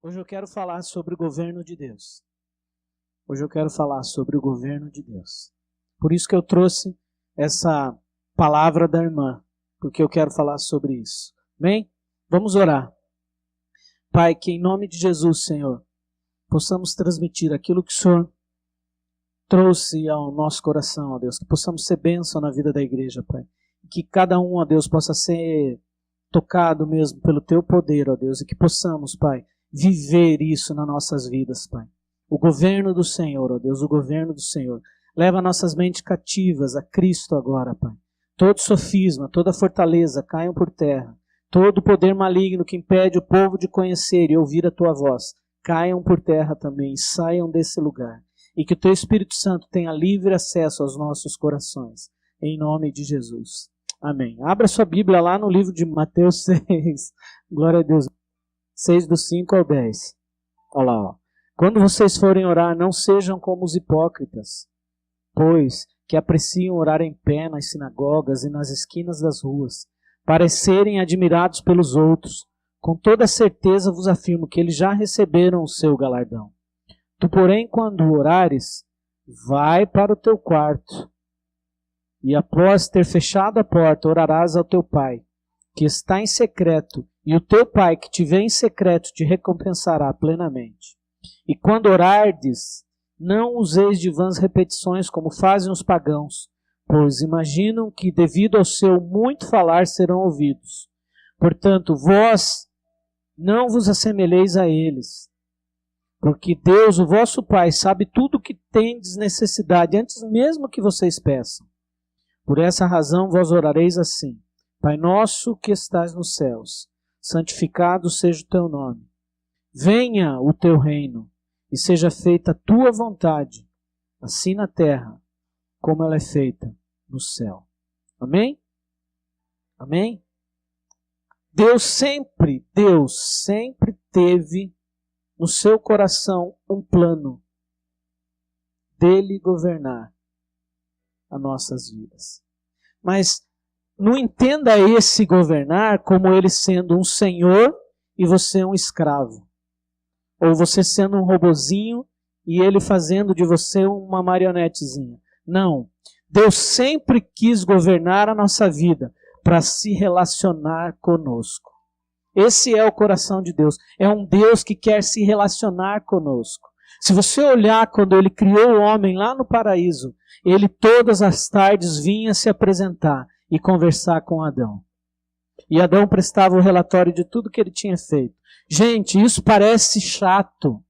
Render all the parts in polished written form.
Hoje eu quero falar sobre o governo de Deus. Hoje eu quero falar sobre o governo de Deus. Por isso que eu trouxe essa palavra da irmã, porque eu quero falar sobre isso. Amém? Vamos orar. Pai, que em nome de Jesus, Senhor, possamos transmitir aquilo que o Senhor trouxe ao nosso coração, ó Deus, que possamos ser bênção na vida da igreja, Pai. Que cada um, ó Deus, possa ser tocado mesmo pelo Teu poder, ó Deus, e que possamos, Pai, viver isso nas nossas vidas, Pai. O governo do Senhor, ó Deus, o governo do Senhor. Leva nossas mentes cativas a Cristo agora, Pai. Todo sofisma, toda fortaleza caiam por terra. Todo poder maligno que impede o povo de conhecer e ouvir a Tua voz, caiam por terra também, saiam desse lugar. E que o Teu Espírito Santo tenha livre acesso aos nossos corações. Em nome de Jesus. Amém. Abra sua Bíblia lá no livro de Mateus 6. Glória a Deus. 6 do 5 ao 10. Olha lá, ó. Quando vocês forem orar, não sejam como os hipócritas, pois que apreciam orar em pé nas sinagogas e nas esquinas das ruas, para serem admirados pelos outros. Com toda certeza vos afirmo que eles já receberam o seu galardão. Tu, porém, quando orares, vai para o teu quarto, e após ter fechado a porta, orarás ao teu Pai, que está em secreto, e o teu Pai que te vê em secreto te recompensará plenamente. E quando orardes, não useis de vãs repetições como fazem os pagãos, pois imaginam que devido ao seu muito falar serão ouvidos. Portanto, vós não vos assemelheis a eles, porque Deus, o vosso Pai, sabe tudo o que tendes necessidade, antes mesmo que vocês peçam. Por essa razão vós orareis assim: Pai nosso que estás nos céus, santificado seja o teu nome. Venha o teu reino, e seja feita a tua vontade, assim na terra, como ela é feita no céu. Amém? Amém? Deus sempre teve no seu coração um plano dele governar as nossas vidas. Mas não entenda esse governar como ele sendo um senhor e você um escravo. Ou você sendo um robozinho e ele fazendo de você uma marionetezinha. Não. Deus sempre quis governar a nossa vida para se relacionar conosco. Esse é o coração de Deus. É um Deus que quer se relacionar conosco. Se você olhar quando ele criou o homem lá no paraíso, ele todas as tardes vinha se apresentar e conversar com Adão. E Adão prestava o relatório de tudo que ele tinha feito. Gente, isso parece chato.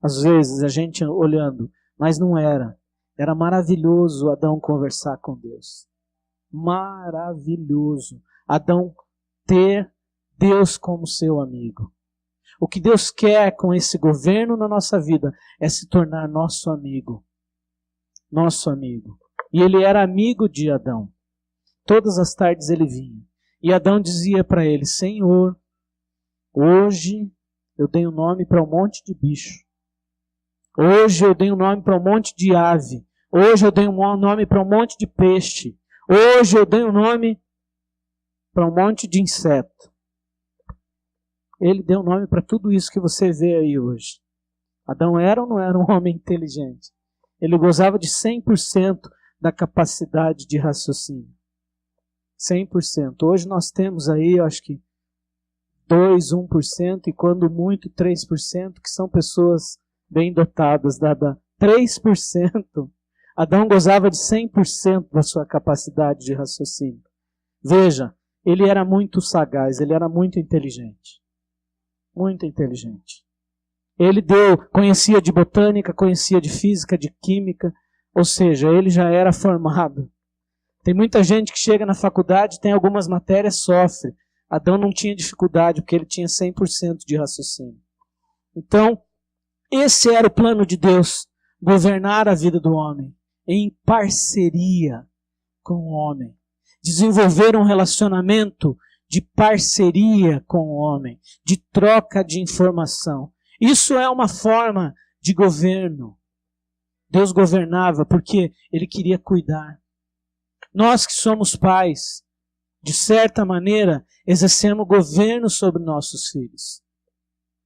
Às vezes a gente olhando, mas não era. Era maravilhoso Adão conversar com Deus. Maravilhoso. Adão ter Deus como seu amigo. O que Deus quer com esse governo na nossa vida é se tornar nosso amigo. Nosso amigo. E ele era amigo de Adão. Todas as tardes ele vinha. E Adão dizia para ele: Senhor, hoje eu dei um nome para um monte de bicho. Hoje eu dei um nome para um monte de ave. Hoje eu dei um nome para um monte de peixe. Hoje eu dei um nome para um monte de inseto. Ele deu um nome para tudo isso que você vê aí hoje. Adão era ou não era um homem inteligente? Ele gozava de 100% da capacidade de raciocínio. 100%. Hoje nós temos aí, eu acho que 2, 1% e quando muito 3%, que são pessoas bem dotadas. 3%. Adão gozava de 100% da sua capacidade de raciocínio. Veja, ele era muito sagaz, ele era muito inteligente. Muito inteligente. Ele conhecia de botânica, conhecia de física, de química, ou seja, ele já era formado. Tem muita gente que chega na faculdade, tem algumas matérias, sofre. Adão não tinha dificuldade, porque ele tinha 100% de raciocínio. Então, esse era o plano de Deus, governar a vida do homem, em parceria com o homem. Desenvolver um relacionamento de parceria com o homem, de troca de informação. Isso é uma forma de governo. Deus governava porque ele queria cuidar. Nós que somos pais, de certa maneira, exercemos governo sobre nossos filhos.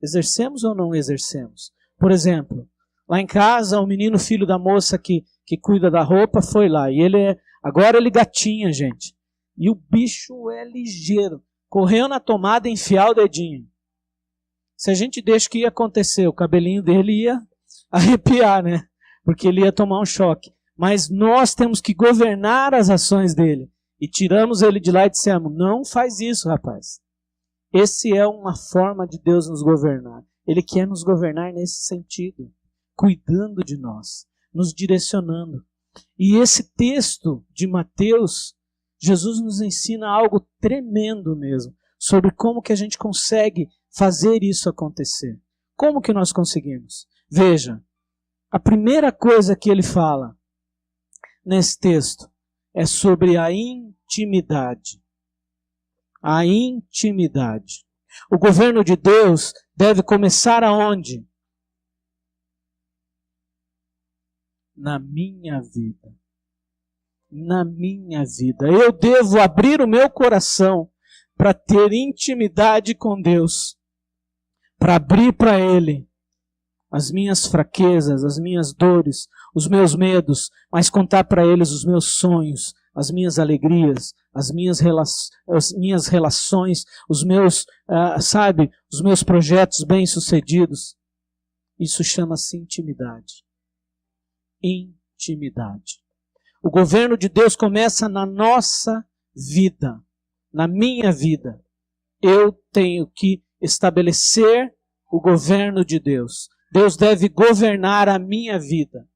Exercemos ou não exercemos? Por exemplo, lá em casa, o menino filho da moça que cuida da roupa foi lá. E agora ele gatinha, gente. E o bicho é ligeiro. Correu na tomada e enfiar o dedinho. Se a gente deixa o que ia acontecer, o cabelinho dele ia arrepiar, né? Porque ele ia tomar um choque. Mas nós temos que governar as ações dele. E tiramos ele de lá e dissemos, não faz isso, rapaz. Esse é uma forma de Deus nos governar. Ele quer nos governar nesse sentido. Cuidando de nós. Nos direcionando. E esse texto de Mateus, Jesus nos ensina algo tremendo mesmo. Sobre como que a gente consegue fazer isso acontecer. Como que nós conseguimos? Veja, a primeira coisa que ele fala nesse texto é sobre a intimidade. A intimidade. O governo de Deus deve começar aonde? Na minha vida. Na minha vida. Eu devo abrir o meu coração para ter intimidade com Deus. Para abrir para Ele as minhas fraquezas, as minhas dores, os meus medos, mas contar para eles os meus sonhos, as minhas alegrias, as minhas relações, os meus, os meus projetos bem-sucedidos. Isso chama-se intimidade. Intimidade. O governo de Deus começa na nossa vida, na minha vida. Eu tenho que estabelecer o governo de Deus. Deus deve governar a minha vida.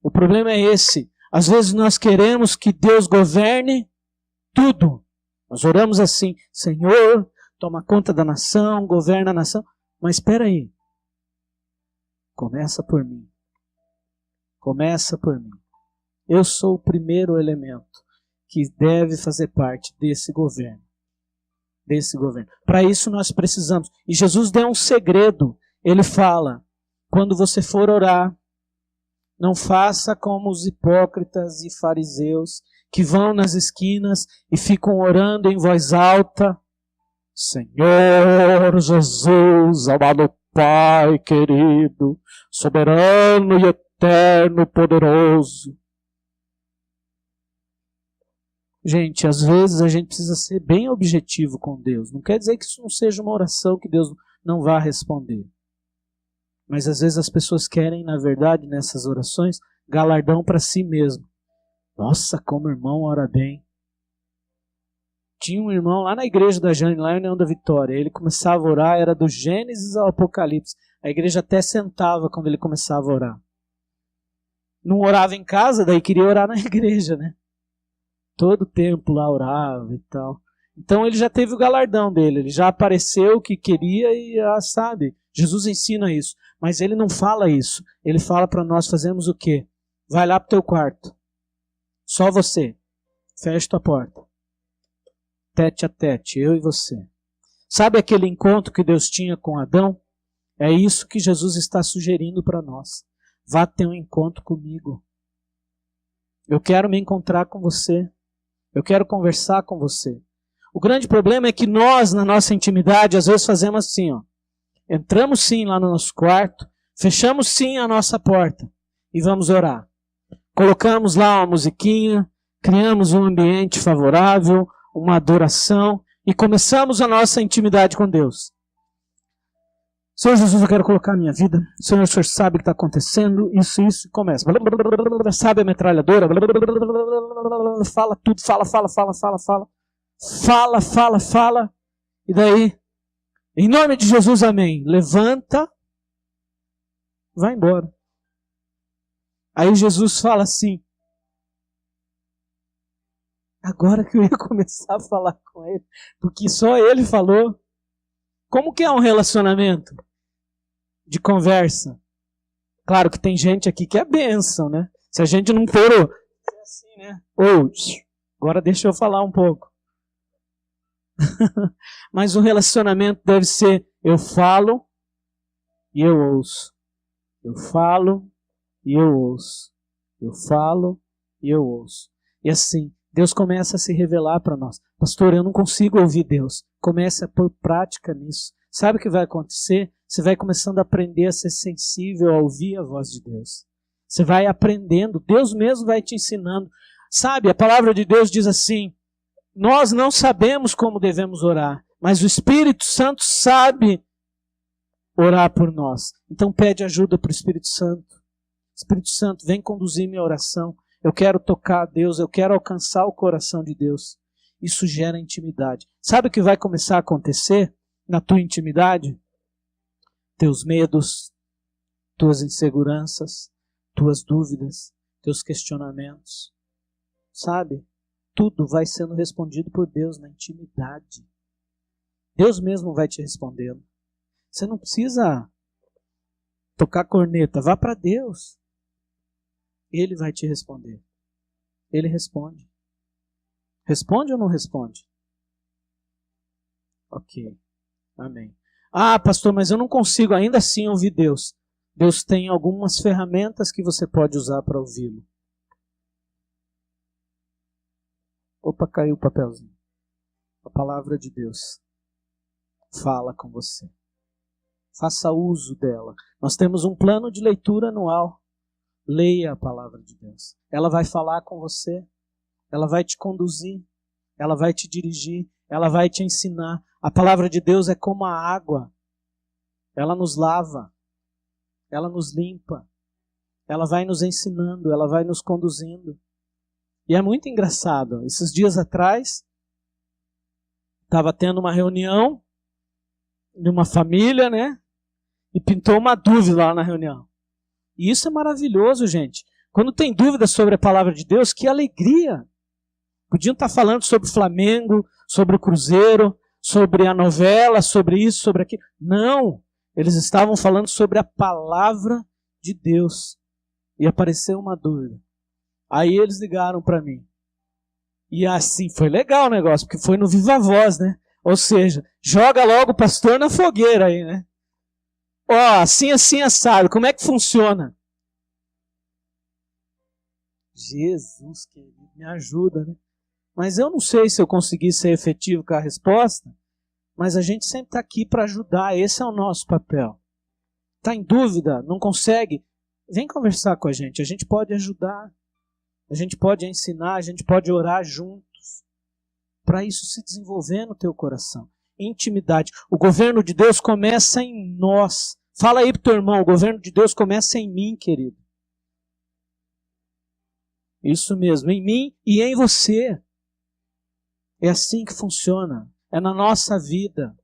O problema é esse. Às vezes nós queremos que Deus governe tudo. Nós oramos assim, Senhor, toma conta da nação, governa a nação. Mas espera aí. Começa por mim. Começa por mim. Eu sou o primeiro elemento que deve fazer parte desse governo. Desse governo. Para isso nós precisamos. E Jesus deu um segredo. Ele fala, quando você for orar, não faça como os hipócritas e fariseus que vão nas esquinas e ficam orando em voz alta. Senhor Jesus, amado Pai querido, soberano e eterno, poderoso. Gente, às vezes a gente precisa ser bem objetivo com Deus. Não quer dizer que isso não seja uma oração que Deus não vá responder. Mas às vezes as pessoas querem, na verdade, nessas orações, galardão para si mesmo. Nossa, como o irmão ora bem. Tinha um irmão lá na igreja da Jane, lá em União da Vitória. Ele começava a orar, era do Gênesis ao Apocalipse. A igreja até sentava quando ele começava a orar. Não orava em casa, daí queria orar na igreja, né? Todo o tempo lá orava e tal. Então ele já teve o galardão dele, ele já apareceu o que queria e sabe. Jesus ensina isso, mas ele não fala isso. Ele fala para nós fazermos o quê? Vai lá para o teu quarto. Só você. Fecha tua porta. Tete a tete, eu e você. Sabe aquele encontro que Deus tinha com Adão? É isso que Jesus está sugerindo para nós. Vá ter um encontro comigo. Eu quero me encontrar com você. Eu quero conversar com você. O grande problema é que nós, na nossa intimidade, às vezes fazemos assim, ó. Entramos sim lá no nosso quarto, fechamos sim a nossa porta e vamos orar. Colocamos lá uma musiquinha, criamos um ambiente favorável, uma adoração e começamos a nossa intimidade com Deus. Senhor Jesus, eu quero colocar a minha vida. Senhor, o Senhor sabe o que está acontecendo, isso, e começa. Sabe a metralhadora? Fala tudo, fala. Fala. E daí, em nome de Jesus, amém. Levanta, vai embora. Aí Jesus fala assim, agora que eu ia começar a falar com ele, porque só ele falou. Como que é um relacionamento de conversa? Claro que tem gente aqui que é bênção, né? Se a gente não for é assim, né? Agora deixa eu falar um pouco. Mas o relacionamento deve ser, eu falo e eu ouço. Eu falo e eu ouço. Eu falo e eu ouço. E assim, Deus começa a se revelar para nós. Pastor, eu não consigo ouvir Deus. Comece a pôr prática nisso. sabe o que vai acontecer? Você vai começando a aprender a ser sensível, a ouvir a voz de Deus. Você vai aprendendo, Deus mesmo vai te ensinando. Sabe, a palavra de Deus diz assim, nós não sabemos como devemos orar, mas o Espírito Santo sabe orar por nós. Então pede ajuda para o Espírito Santo. Espírito Santo, vem conduzir minha oração. Eu quero tocar a Deus, eu quero alcançar o coração de Deus. Isso gera intimidade. Sabe o que vai começar a acontecer na tua intimidade? Teus medos, tuas inseguranças, tuas dúvidas, teus questionamentos. Sabe? Tudo vai sendo respondido por Deus na intimidade. Deus mesmo vai te respondendo. Você não precisa tocar corneta, vá para Deus. Ele vai te responder. Ele responde. Responde ou não responde? Ok. Amém. Ah, pastor, mas eu não consigo ainda assim ouvir Deus. Deus tem algumas ferramentas que você pode usar para ouvi-lo. Opa, caiu o papelzinho. A palavra de Deus fala com você. Faça uso dela. Nós temos um plano de leitura anual. Leia a palavra de Deus. Ela vai falar com você. Ela vai te conduzir. Ela vai te dirigir. Ela vai te ensinar. A palavra de Deus é como a água. Ela nos lava. Ela nos limpa. Ela vai nos ensinando. Ela vai nos conduzindo. E é muito engraçado. Esses dias atrás, estava tendo uma reunião de uma família, né? E pintou uma dúvida lá na reunião. E isso é maravilhoso, gente. Quando tem dúvidas sobre a palavra de Deus, que alegria! Podiam estar falando sobre o Flamengo, sobre o Cruzeiro, sobre a novela, sobre isso, sobre aquilo. Não! Eles estavam falando sobre a palavra de Deus. E apareceu uma dúvida. Aí eles ligaram para mim. E assim, foi legal o negócio, porque foi no Viva Voz, né? Ou seja, joga logo o pastor na fogueira aí, né? Ó, assim, assado. Como é que funciona? Jesus, querido, me ajuda, né? Mas eu não sei se eu consegui ser efetivo com a resposta, mas a gente sempre está aqui para ajudar. Esse é o nosso papel. Está em dúvida? Não consegue? Vem conversar com a gente pode ajudar. A gente pode ensinar, a gente pode orar juntos. Para isso se desenvolver no teu coração. Intimidade. O governo de Deus começa em nós. Fala aí pro teu irmão, o governo de Deus começa em mim, querido. Isso mesmo, em mim e em você. É assim que funciona. É na nossa vida.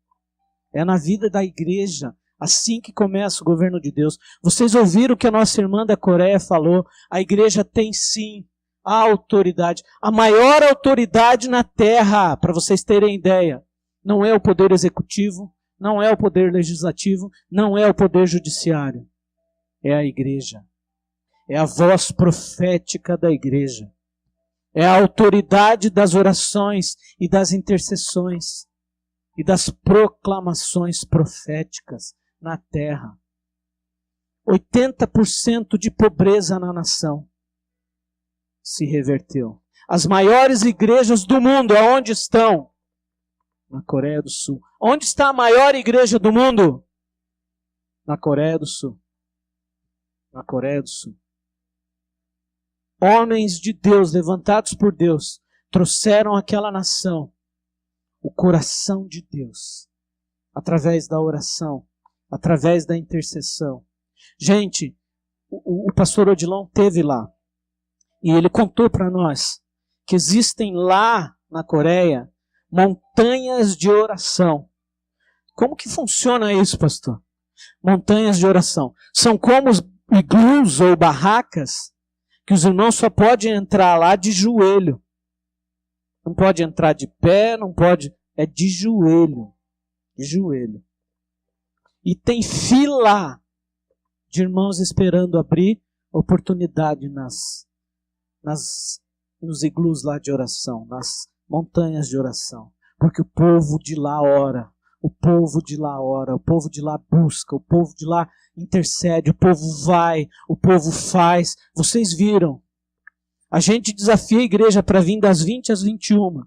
É na vida da igreja. Assim que começa o governo de Deus. Vocês ouviram o que a nossa irmã da Coreia falou? A igreja tem sim a autoridade. A maior autoridade na terra, para vocês terem ideia. Não é o poder executivo, não é o poder legislativo, não é o poder judiciário. É a igreja. É a voz profética da igreja. É a autoridade das orações e das intercessões e das proclamações proféticas na terra. 80% de pobreza na nação se reverteu. As maiores igrejas do mundo, aonde estão? Na Coreia do Sul. Onde está a maior igreja do mundo? Na Coreia do Sul. Na Coreia do Sul. Homens de Deus, levantados por Deus, trouxeram àquela nação o coração de Deus, através da oração, através da intercessão. Gente, o pastor Odilon esteve lá, e ele contou para nós que existem lá na Coreia montanhas de oração. Como que funciona isso, pastor? Montanhas de oração. São como os iglus ou barracas que os irmãos só podem entrar lá de joelho. Não pode entrar de pé, não pode... É de joelho. De joelho. E tem fila de irmãos esperando abrir oportunidade nos iglus lá de oração, nas montanhas de oração. Porque o povo de lá ora. O povo de lá ora, o povo de lá busca, o povo de lá intercede, o povo vai, o povo faz. Vocês viram? A gente desafia a igreja para vir das 20 às 21.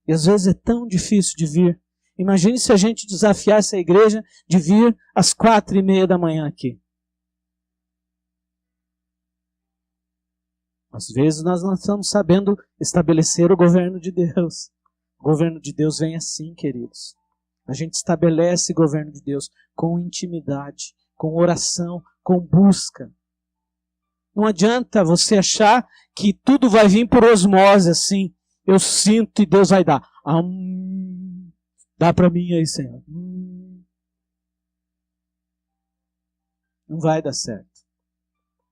E às vezes é tão difícil de vir. Imagine se a gente desafiasse a igreja de vir às 4:30 da manhã aqui. Às vezes nós não estamos sabendo estabelecer o governo de Deus. O governo de Deus vem assim, queridos. A gente estabelece o governo de Deus com intimidade, com oração, com busca. Não adianta você achar que tudo vai vir por osmose, assim. Eu sinto e Deus vai dar. Dá para mim aí, Senhor. Não vai dar certo.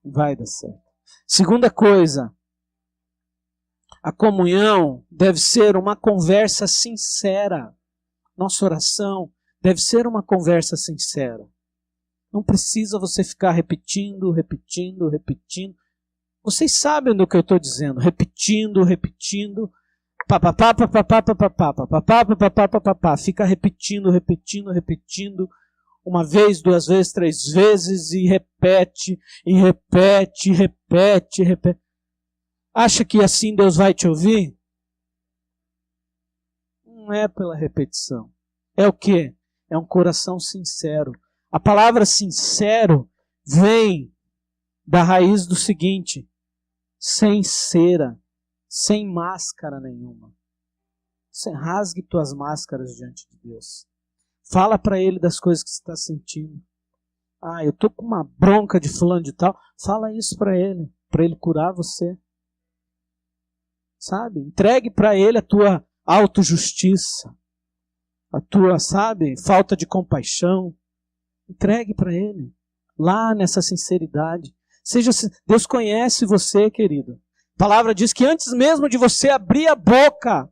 Não vai dar certo. Segunda coisa, a comunhão deve ser uma conversa sincera. Nossa oração deve ser uma conversa sincera. Não precisa você ficar repetindo. Vocês sabem do que eu estou dizendo. Repetindo. Fica repetindo. Uma vez, 2 vezes, 3 vezes e repete. Acha que assim Deus vai te ouvir? Não é pela repetição. É o quê? É um coração sincero. A palavra sincero vem da raiz do seguinte: sem cera, sem máscara nenhuma. Você rasgue tuas máscaras diante de Deus. Fala para Ele das coisas que você está sentindo. Eu estou com uma bronca de fulano de tal. Fala isso para Ele curar você. Sabe? Entregue para Ele a tua autojustiça, a tua, falta de compaixão. Entregue para Ele, lá nessa sinceridade. Deus conhece você, querido. A palavra diz que antes mesmo de você abrir a boca,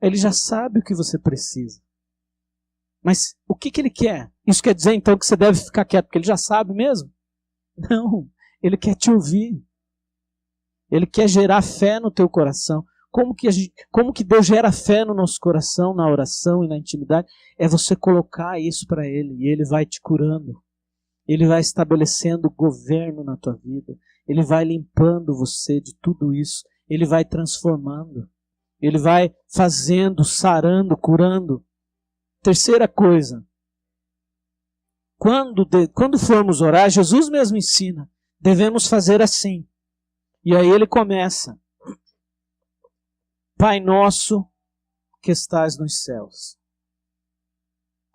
Ele já sabe o que você precisa. Mas o que Ele quer? Isso quer dizer então que você deve ficar quieto, porque Ele já sabe mesmo? Não, Ele quer te ouvir. Ele quer gerar fé no teu coração. Como que Deus gera fé no nosso coração, na oração e na intimidade? É você colocar isso para Ele e Ele vai te curando. Ele vai estabelecendo governo na tua vida. Ele vai limpando você de tudo isso. Ele vai transformando. Ele vai fazendo, sarando, curando. Terceira coisa. Quando formos orar, Jesus mesmo ensina. Devemos fazer assim. E aí ele começa. Pai nosso que estás nos céus.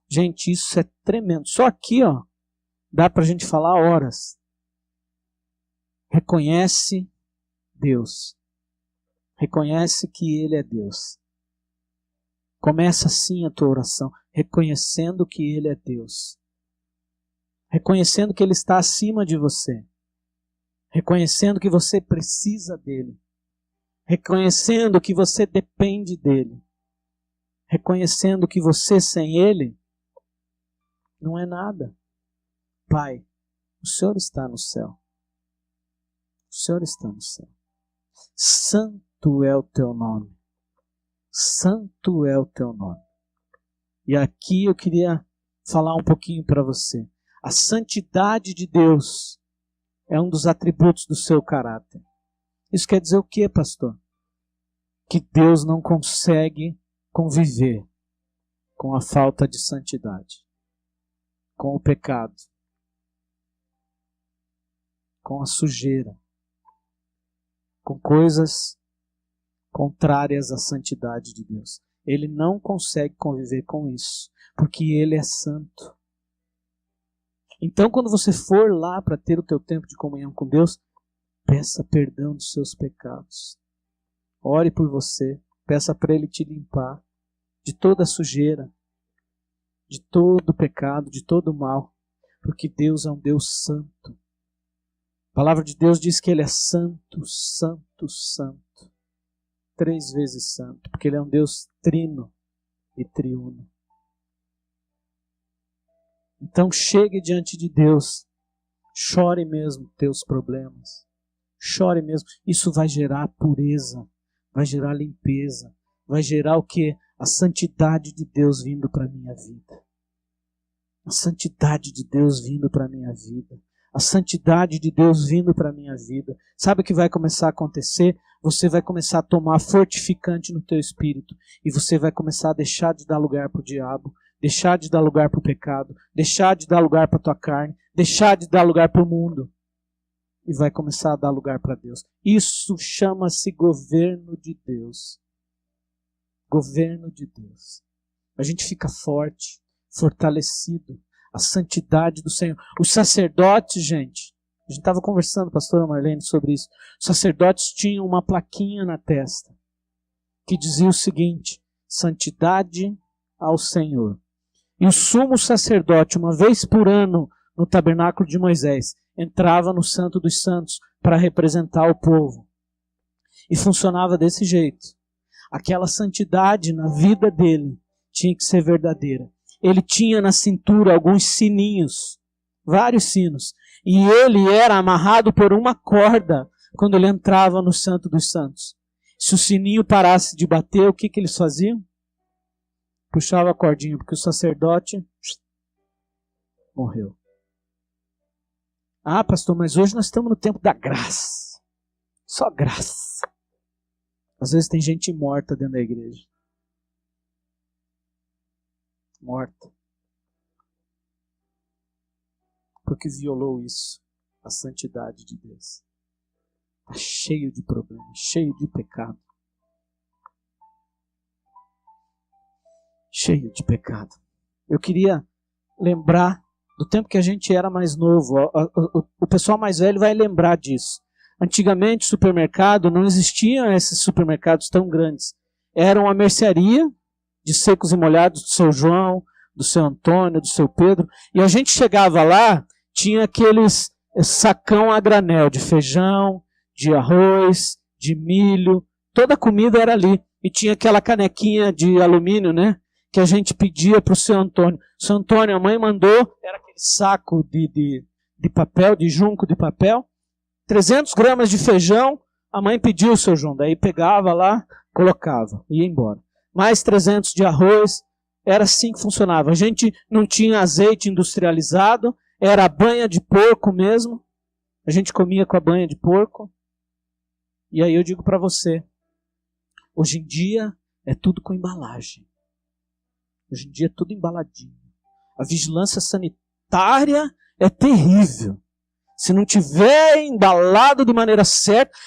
Gente, isso é tremendo. Só aqui, dá pra gente falar horas. Reconhece Deus. Reconhece que Ele é Deus. Começa assim a tua oração, reconhecendo que Ele é Deus. Reconhecendo que Ele está acima de você. Reconhecendo que você precisa dEle. Reconhecendo que você depende dEle. Reconhecendo que você sem Ele não é nada. Pai, o Senhor está no céu. O Senhor está no céu. Santo é o teu nome. Santo é o teu nome. E aqui eu queria falar um pouquinho para você. A santidade de Deus é um dos atributos do seu caráter. Isso quer dizer o quê, pastor? Que Deus não consegue conviver com a falta de santidade, com o pecado, com a sujeira, com coisas contrárias à santidade de Deus. Ele não consegue conviver com isso, porque Ele é santo. Então, quando você for lá para ter o teu tempo de comunhão com Deus, peça perdão dos seus pecados. Ore por você, peça para Ele te limpar de toda a sujeira, de todo o pecado, de todo o mal, porque Deus é um Deus santo. A palavra de Deus diz que Ele é santo, santo, santo. 3 vezes santo, porque Ele é um Deus trino e triuno. Então chegue diante de Deus, chore mesmo teus problemas, chore mesmo. Isso vai gerar pureza, vai gerar limpeza, vai gerar o quê? A santidade de Deus vindo para a minha vida. A santidade de Deus vindo para a minha vida. a santidade de Deus vindo para a minha vida. Sabe o que vai começar a acontecer? Você vai começar a tomar fortificante no teu espírito e você vai começar a deixar de dar lugar para o diabo, deixar de dar lugar para o pecado, deixar de dar lugar para a tua carne, deixar de dar lugar para o mundo e vai começar a dar lugar para Deus. Isso chama-se governo de Deus. Governo de Deus. A gente fica forte, fortalecido. A santidade do Senhor. Os sacerdotes, gente, a gente estava conversando, pastora Marlene, sobre isso. Os sacerdotes tinham uma plaquinha na testa que dizia o seguinte: santidade ao Senhor. E o sumo sacerdote, uma vez por ano, no tabernáculo de Moisés, entrava no Santo dos Santos para representar o povo. E funcionava desse jeito. Aquela santidade na vida dele tinha que ser verdadeira. Ele tinha na cintura alguns sininhos, vários sinos, e ele era amarrado por uma corda quando ele entrava no Santo dos Santos. Se o sininho parasse de bater, o que eles faziam? Puxava a cordinha, porque o sacerdote morreu. Ah, pastor, mas hoje nós estamos no tempo da graça. Só graça. Às vezes tem gente morta dentro da igreja. Morta. Porque violou isso, a santidade de Deus. Está cheio de problemas, cheio de pecado. Cheio de pecado. Eu queria lembrar do tempo que a gente era mais novo. O pessoal mais velho vai lembrar disso. Antigamente, supermercado, não existiam esses supermercados tão grandes. Era uma mercearia de secos e molhados do seu João, do seu Antônio, do seu Pedro. E a gente chegava lá, tinha aqueles sacão a granel de feijão, de arroz, de milho. Toda a comida era ali. E tinha aquela canequinha de alumínio, né? Que a gente pedia para o seu Antônio. Seu Antônio, a mãe mandou, era aquele saco de papel, de junco de papel. 300 gramas de feijão, a mãe pediu, seu João. Daí pegava lá, colocava, ia embora. Mais 300 de arroz, era assim que funcionava. A gente não tinha azeite industrializado, era a banha de porco mesmo. A gente comia com a banha de porco. E aí eu digo para você, hoje em dia é tudo com embalagem. Hoje em dia é tudo embaladinho. A vigilância sanitária é terrível. Se não tiver embalado de maneira certa,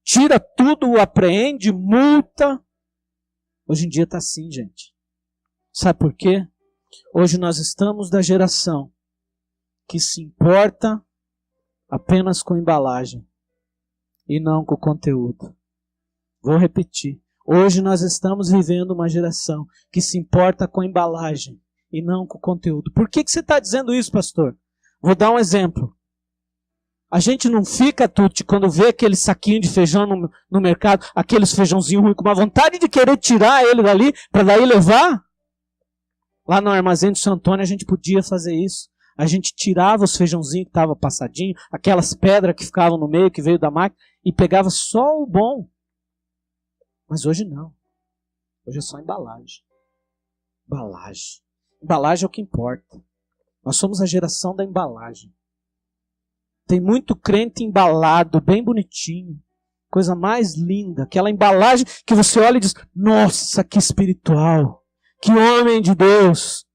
tira tudo, apreende, multa. Hoje em dia está assim, gente. Sabe por quê? Hoje nós estamos da geração que se importa apenas com embalagem e não com conteúdo. Vou repetir. Hoje nós estamos vivendo uma geração que se importa com embalagem e não com conteúdo. Por que você está dizendo isso, pastor? Vou dar um exemplo. A gente não fica, Tuti, quando vê aquele saquinho de feijão no mercado, aqueles feijãozinhos ruins, com uma vontade de querer tirar ele dali, para daí levar. Lá no armazém do Santo Antônio a gente podia fazer isso. A gente tirava os feijãozinhos que estavam passadinhos, aquelas pedras que ficavam no meio, que veio da máquina, e pegava só o bom. Mas hoje não. Hoje é só embalagem. Embalagem. Embalagem é o que importa. Nós somos a geração da embalagem. Tem muito crente embalado, bem bonitinho. Coisa mais linda. Aquela embalagem que você olha e diz, nossa, que espiritual. Que homem de Deus.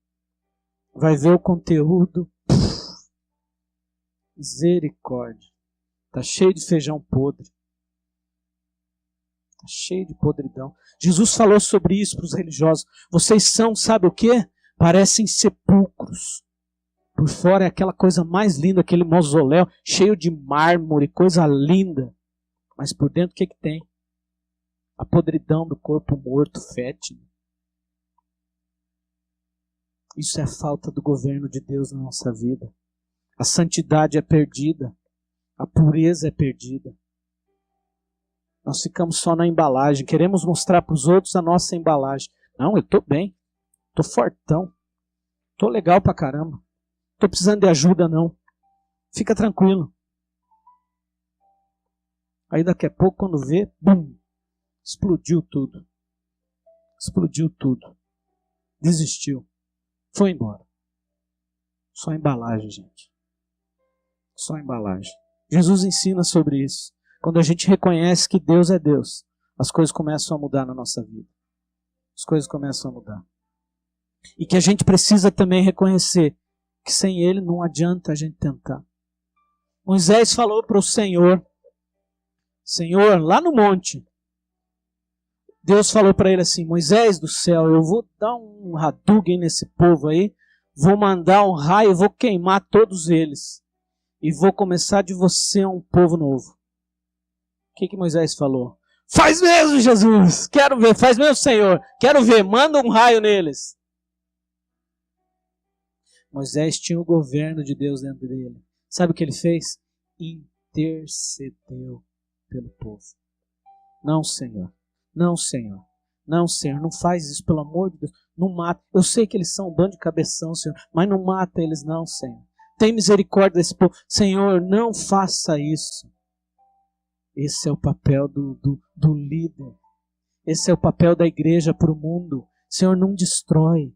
Vai ver o conteúdo. Misericórdia. Está cheio de feijão podre. Está cheio de podridão. Jesus falou sobre isso para os religiosos. Vocês são, sabe o quê? Parecem sepulcros. Por fora é aquela coisa mais linda, aquele mausoléu cheio de mármore, coisa linda. Mas por dentro o que tem? A podridão do corpo morto, fétido. Isso é a falta do governo de Deus na nossa vida. A santidade é perdida. A pureza é perdida. Nós ficamos só na embalagem. Queremos mostrar para os outros a nossa embalagem. Não, eu estou bem. Estou fortão. Estou legal pra caramba. Estou precisando de ajuda, não. Fica tranquilo. Aí daqui a pouco, quando vê, bum, explodiu tudo. Explodiu tudo. Desistiu. Foi embora. Só embalagem, gente. só a embalagem. Jesus ensina sobre isso. Quando a gente reconhece que Deus é Deus, as coisas começam a mudar na nossa vida. As coisas começam a mudar. E que a gente precisa também reconhecer que sem Ele não adianta a gente tentar. Moisés falou para o Senhor, lá no monte, Deus falou para ele assim, Moisés do céu, eu vou dar um Hadouken nesse povo aí, vou mandar um raio, vou queimar todos eles. E vou começar de você um povo novo. O que Moisés falou? Faz mesmo, Jesus! Quero ver, faz mesmo, Senhor! Quero ver, manda um raio neles. Moisés tinha o governo de Deus dentro dele. Sabe o que ele fez? Intercedeu pelo povo. Não, Senhor. Não, Senhor. Não, Senhor. Não faz isso, pelo amor de Deus. Não mata. Eu sei que eles são um bando de cabeção, Senhor. Mas não mata eles não, Senhor. Tem misericórdia desse povo. Senhor, não faça isso. Esse é o papel do líder. Esse é o papel da igreja para o mundo. Senhor, não destrói.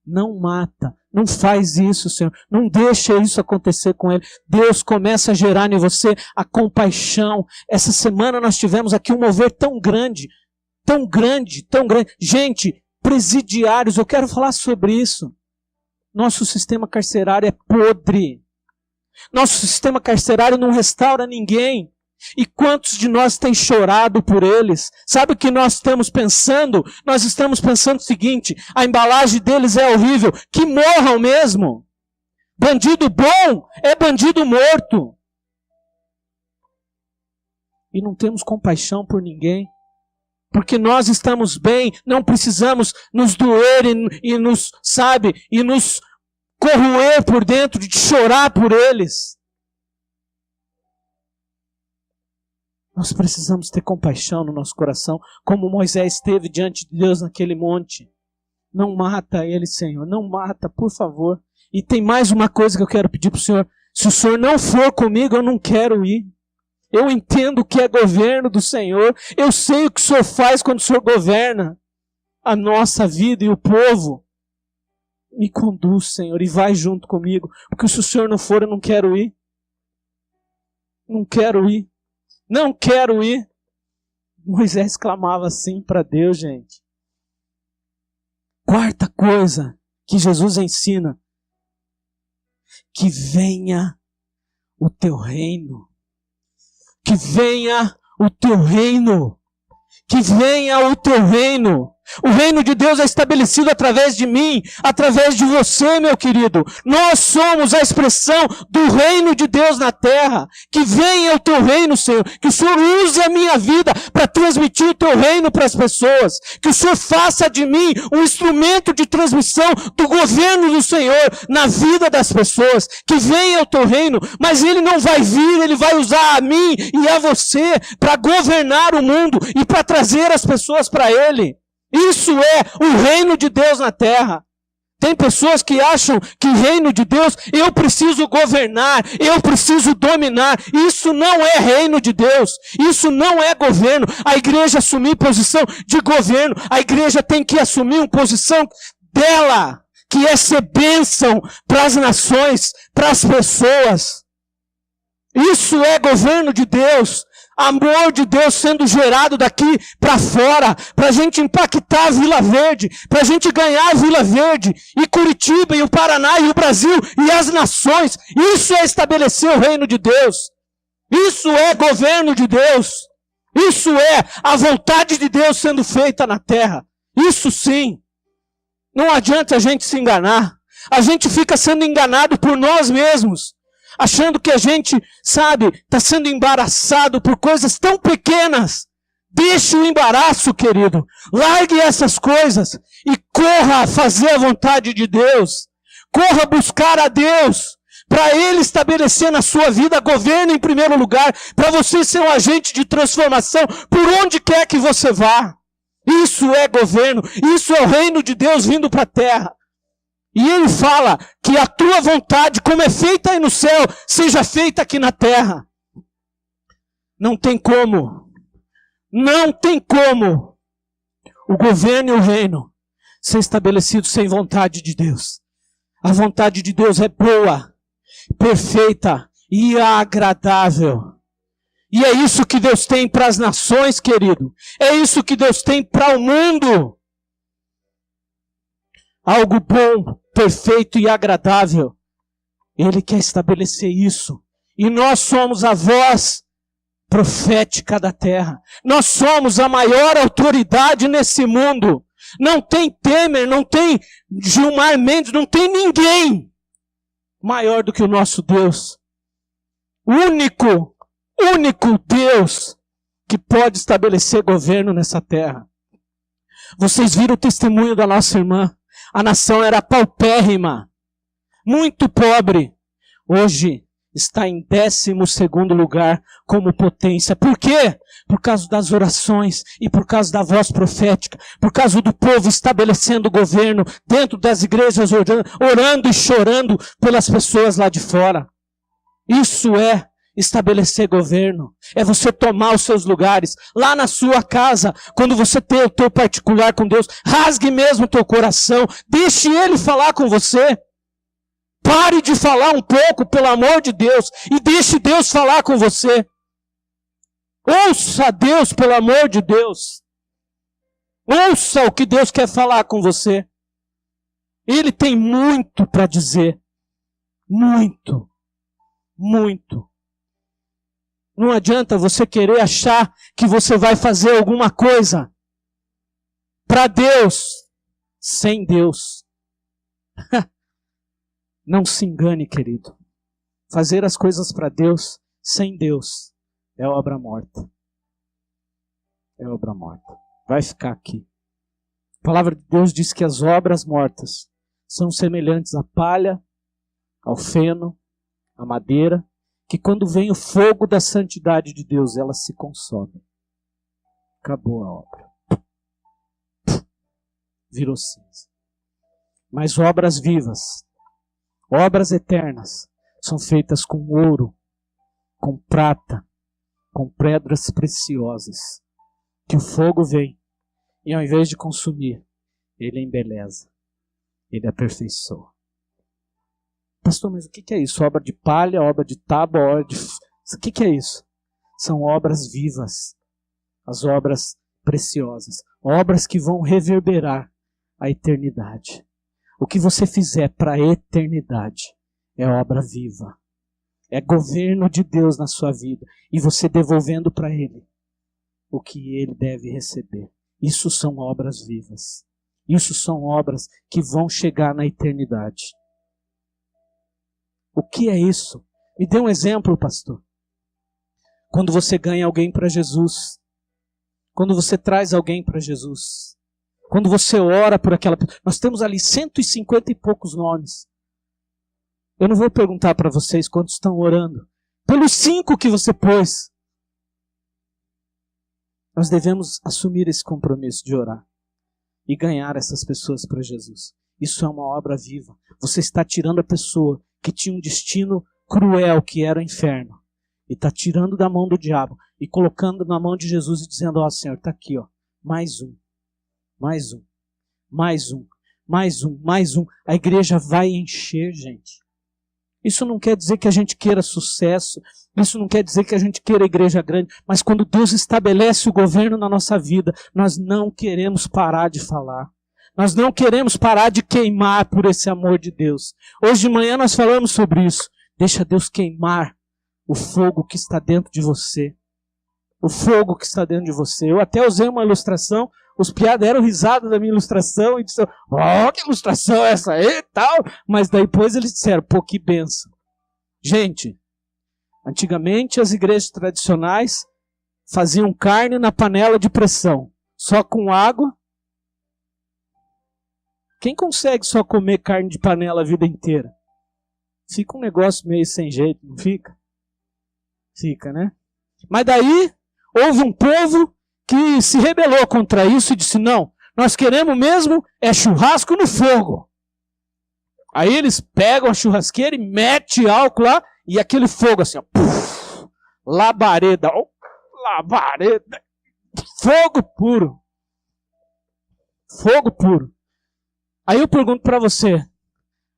Não mata. Não faz isso, Senhor. Não deixa isso acontecer com ele. Deus começa a gerar em você a compaixão. Essa semana nós tivemos aqui um mover tão grande. Tão grande, tão grande. Gente, presidiários, eu quero falar sobre isso. Nosso sistema carcerário é podre. Nosso sistema carcerário não restaura ninguém. E quantos de nós têm chorado por eles? Sabe o que nós estamos pensando? Nós estamos pensando o seguinte, a embalagem deles é horrível, que morram mesmo. Bandido bom é bandido morto. E não temos compaixão por ninguém. Porque nós estamos bem, não precisamos nos doer e nos corroer por dentro, de chorar por eles. Nós precisamos ter compaixão no nosso coração, como Moisés teve diante de Deus naquele monte. Não mata ele, Senhor, não mata, por favor. E tem mais uma coisa que eu quero pedir para o Senhor. Se o Senhor não for comigo, eu não quero ir. Eu entendo o que é governo do Senhor. Eu sei o que o Senhor faz quando o Senhor governa a nossa vida e o povo. Me conduz, Senhor, e vai junto comigo. Porque se o Senhor não for, eu não quero ir. Não quero ir. Não quero ir. Moisés clamava assim para Deus, gente. Quarta coisa que Jesus ensina. Que venha o teu reino. Que venha o teu reino. Que venha o teu reino. O reino de Deus é estabelecido através de mim, através de você, meu querido. Nós somos a expressão do reino de Deus na terra. Que venha o teu reino, Senhor. Que o Senhor use a minha vida para transmitir o teu reino para as pessoas. Que o Senhor faça de mim um instrumento de transmissão do governo do Senhor na vida das pessoas. Que venha o teu reino, mas ele não vai vir, ele vai usar a mim e a você para governar o mundo e para trazer as pessoas para ele. Isso é o reino de Deus na terra. Tem pessoas que acham que o reino de Deus, eu preciso governar, eu preciso dominar. Isso não é reino de Deus. Isso não é governo. A igreja assumir posição de governo. A igreja tem que assumir uma posição dela, que é ser bênção para as nações, para as pessoas. Isso é governo de Deus. Amor de Deus sendo gerado daqui para fora, para a gente impactar a Vila Verde, para a gente ganhar a Vila Verde, e Curitiba, e o Paraná, e o Brasil, e as nações. Isso é estabelecer o reino de Deus. Isso é governo de Deus. Isso é a vontade de Deus sendo feita na terra. Isso sim. Não adianta a gente se enganar. A gente fica sendo enganado por nós mesmos. Achando que a gente, está sendo embaraçado por coisas tão pequenas. Deixe o embaraço, querido. Largue essas coisas e corra a fazer a vontade de Deus. Corra buscar a Deus, para Ele estabelecer na sua vida governo em primeiro lugar, para você ser um agente de transformação por onde quer que você vá. Isso é governo, isso é o reino de Deus vindo para a terra. E ele fala que a tua vontade, como é feita aí no céu, seja feita aqui na terra. Não tem como o governo e o reino ser estabelecido sem vontade de Deus. A vontade de Deus é boa, perfeita e agradável. E é isso que Deus tem para as nações, querido. É isso que Deus tem para o mundo. Algo bom, perfeito e agradável. Ele quer estabelecer isso. E nós somos a voz profética da terra. Nós somos a maior autoridade nesse mundo. Não tem Temer, não tem Gilmar Mendes, não tem ninguém maior do que o nosso Deus. O único Deus que pode estabelecer governo nessa terra. Vocês viram o testemunho da nossa irmã. A nação era paupérrima, muito pobre. Hoje está em 12º lugar como potência. Por quê? Por causa das orações e por causa da voz profética, por causa do povo estabelecendo o governo dentro das igrejas, orando e chorando pelas pessoas lá de fora. Isso é estabelecer governo. É você tomar os seus lugares lá na sua casa, quando você tem o teu particular com Deus. Rasgue mesmo o teu coração, deixe Ele falar com você. Pare de falar um pouco, pelo amor de Deus, e deixe Deus falar com você. Ouça Deus, pelo amor de Deus. Ouça o que Deus quer falar com você. Ele tem muito para dizer. Muito. Muito. Não adianta você querer achar que você vai fazer alguma coisa para Deus sem Deus. Não se engane, querido. Fazer as coisas para Deus sem Deus é obra morta. É obra morta. Vai ficar aqui. A palavra de Deus diz que as obras mortas são semelhantes à palha, ao feno, à madeira, que quando vem o fogo da santidade de Deus, ela se consome. Acabou a obra. Virou cinza. Mas obras vivas, obras eternas, são feitas com ouro, com prata, com pedras preciosas, que o fogo vem e ao invés de consumir, ele embeleza, ele aperfeiçoa. Pastor, mas o que é isso? Obra de palha, obra de tábua, obra de... O que é isso? São obras vivas, as obras preciosas, obras que vão reverberar a eternidade. O que você fizer para a eternidade é obra viva. É governo de Deus na sua vida. E você devolvendo para Ele o que Ele deve receber. Isso são obras vivas. Isso são obras que vão chegar na eternidade. O que é isso? Me dê um exemplo, pastor. Quando você ganha alguém para Jesus. Quando você traz alguém para Jesus. Quando você ora por aquela pessoa. Nós temos ali 150 e poucos nomes. Eu não vou perguntar para vocês quantos estão orando. Pelos 5 que você pôs. Nós devemos assumir esse compromisso de orar. E ganhar essas pessoas para Jesus. Isso é uma obra viva. Você está tirando a pessoa que tinha um destino cruel, que era o inferno. E está tirando da mão do diabo. E colocando na mão de Jesus e dizendo, ó Senhor, está aqui, ó, mais um. Mais um. Mais um. Mais um. Mais um. A igreja vai encher, gente. Isso não quer dizer que a gente queira sucesso. Isso não quer dizer que a gente queira igreja grande. Mas quando Deus estabelece o governo na nossa vida, nós não queremos parar de falar. Nós não queremos parar de queimar por esse amor de Deus. Hoje de manhã nós falamos sobre isso. Deixa Deus queimar o fogo que está dentro de você. O fogo que está dentro de você. Eu até usei uma ilustração. Os piadas deram risada da minha ilustração e disseram, ó, que ilustração é essa aí e tal. Mas daí depois eles disseram, pô, que bênção. Gente, antigamente as igrejas tradicionais faziam carne na panela de pressão. Só com água. Quem consegue só comer carne de panela a vida inteira? Fica um negócio meio sem jeito, não fica? Fica, né? Mas daí houve um povo que se rebelou contra isso e disse, não, nós queremos mesmo é churrasco no fogo. Aí eles pegam a churrasqueira e metem álcool lá e aquele fogo assim, ó, puf, labareda, ó, labareda, fogo puro. Fogo puro. Aí eu pergunto para você,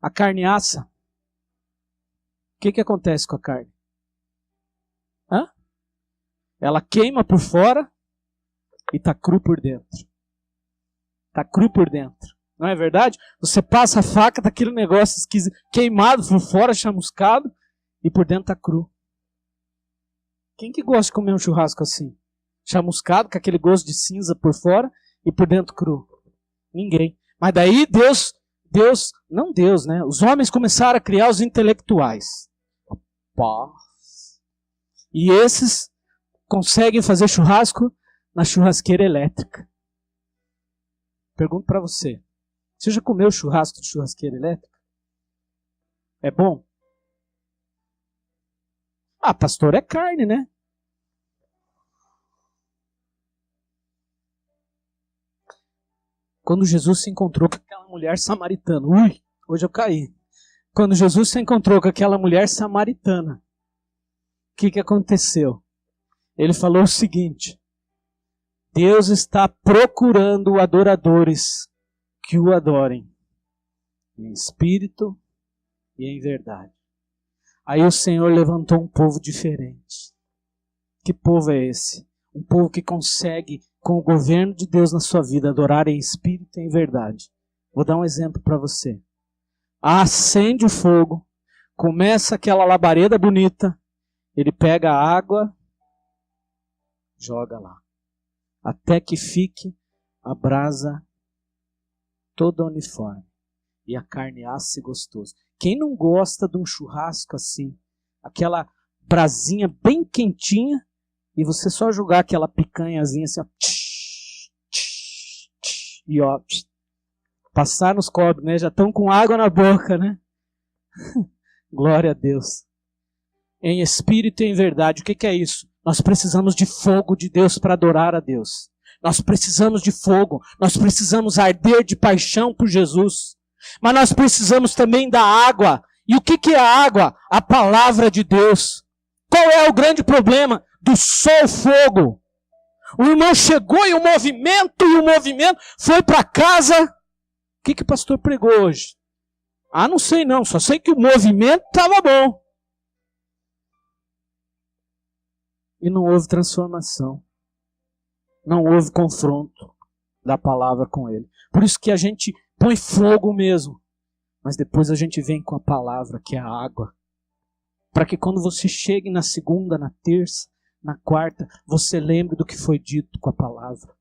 a carne assa? O que acontece com a carne? Ela queima por fora e está cru por dentro. Está cru por dentro. Não é verdade? Você passa a faca daquele negócio esquisito, queimado por fora, chamuscado, e por dentro está cru. Quem que gosta de comer um churrasco assim? Chamuscado, com aquele gosto de cinza por fora e por dentro cru. Ninguém. Mas daí não Deus, né? Os homens começaram a criar os intelectuais. Paz. E esses conseguem fazer churrasco na churrasqueira elétrica. Pergunto para você. Você já comeu churrasco de churrasqueira elétrica? É bom? Ah, pastor, é carne, né? Quando Jesus se encontrou com aquela mulher samaritana. Ui, hoje eu caí. Quando Jesus se encontrou com aquela mulher samaritana, o que aconteceu? Ele falou o seguinte: Deus está procurando adoradores que o adorem em espírito e em verdade. Aí o Senhor levantou um povo diferente. Que povo é esse? Um povo que consegue, com o governo de Deus na sua vida, adorar em espírito e em verdade. Vou dar um exemplo para você. Acende o fogo, começa aquela labareda bonita, ele pega a água, joga lá, até que fique a brasa toda uniforme e a carne assa e gostosa. Quem não gosta de um churrasco assim, aquela brasinha bem quentinha, e você só jogar aquela picanhazinha assim, ó, e ó, passar nos cobres, né? Já estão com água na boca, né? Glória a Deus. Em espírito e em verdade. O que é isso? Nós precisamos de fogo de Deus para adorar a Deus. Nós precisamos de fogo. Nós precisamos arder de paixão por Jesus. Mas nós precisamos também da água. E o que é a água? A palavra de Deus. Qual é o grande problema do só fogo? O irmão chegou e o movimento foi para casa. O que o pastor pregou hoje? Ah, não sei não, só sei que o movimento estava bom. E não houve transformação. Não houve confronto da palavra com ele. Por isso que a gente põe fogo mesmo. Mas depois a gente vem com a palavra, que é a água. Para que quando você chegue na segunda, na terça, na quarta, você lembre do que foi dito com a palavra.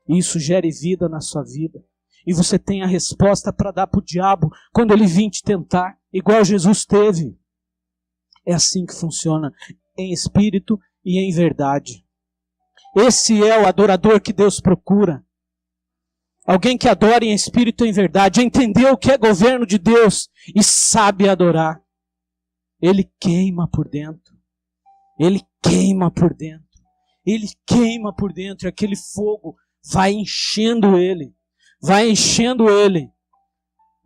E isso gere vida na sua vida. E você tem a resposta para dar para o diabo quando ele vir te tentar, igual Jesus teve. É assim que funciona, em espírito e em verdade. Esse é o adorador que Deus procura. Alguém que adora em espírito e em verdade, entendeu o que é governo de Deus e sabe adorar. Ele queima por dentro. Ele queima por dentro. Ele queima por dentro. E aquele fogo vai enchendo ele. Vai enchendo ele.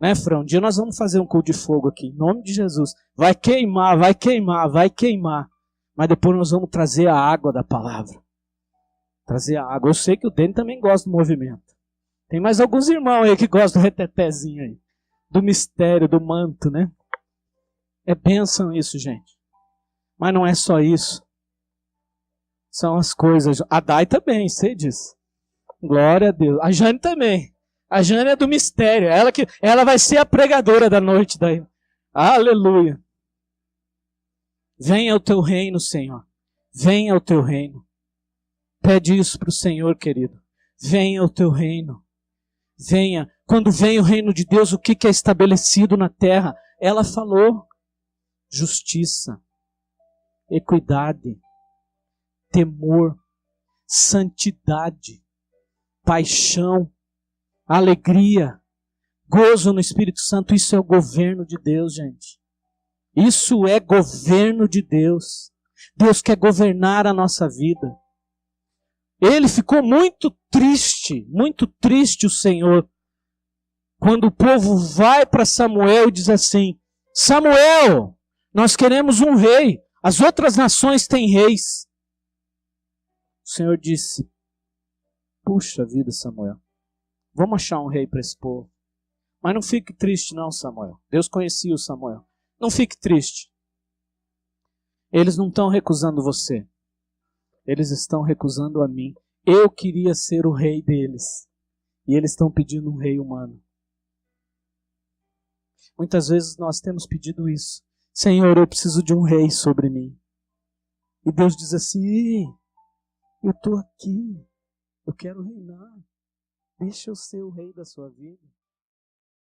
Né, Frão? Um dia nós vamos fazer um culto de fogo aqui. Em nome de Jesus. Vai queimar, vai queimar, vai queimar. Mas depois nós vamos trazer a água da palavra. Trazer a água. Eu sei que o Dene também gosta do movimento. Tem mais alguns irmãos aí que gostam do retetezinho aí. Do mistério, do manto, né? É bênção isso, gente. Mas não é só isso. São as coisas. A Dai também, sei disso. Glória a Deus. A Jane também. A Jane é do mistério. Ela vai ser a pregadora da noite daí. Aleluia. Venha o teu reino, Senhor. Venha o teu reino. Pede isso para o Senhor, querido. Venha o teu reino. Venha. Quando vem o reino de Deus, o que é estabelecido na terra? Ela falou. Justiça, equidade, temor, santidade, paixão, alegria, gozo no Espírito Santo. Isso é o governo de Deus, gente. Isso é governo de Deus. Deus quer governar a nossa vida. Ele ficou muito triste o Senhor, quando o povo vai para Samuel e diz assim: Samuel, nós queremos um rei. As outras nações têm reis. O Senhor disse: puxa vida, Samuel, vamos achar um rei para esse povo. Mas não fique triste não, Samuel. Deus conhecia o Samuel. Não fique triste. Eles não estão recusando você. Eles estão recusando a mim. Eu queria ser o rei deles. E eles estão pedindo um rei humano. Muitas vezes nós temos pedido isso. Senhor, eu preciso de um rei sobre mim. E Deus diz assim, eu estou aqui. Eu quero reinar. Deixa eu ser o rei da sua vida.